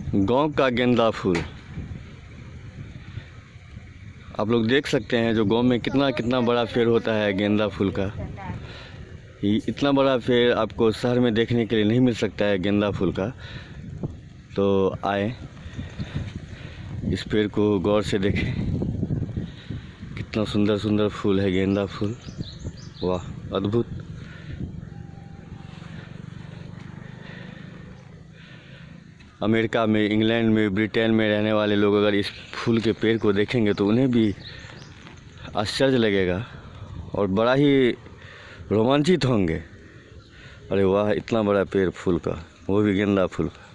गांव का गेंदा फूल आप लोग देख सकते हैं। जो गांव में कितना कितना बड़ा पेड़ होता है गेंदा फूल का, इतना बड़ा पेड़ आपको शहर में देखने के लिए नहीं मिल सकता है गेंदा फूल का। तो आए इस पेड़ को गौर से देखें, कितना सुंदर सुंदर फूल है गेंदा फूल। वाह, अद्भुत। अमेरिका में, इंग्लैंड में, ब्रिटेन में रहने वाले लोग अगर इस फूल के पेड़ को देखेंगे तो उन्हें भी आश्चर्य लगेगा और बड़ा ही रोमांचित होंगे। अरे वाह, इतना बड़ा पेड़ फूल का, वो भी गेंदा फूल का।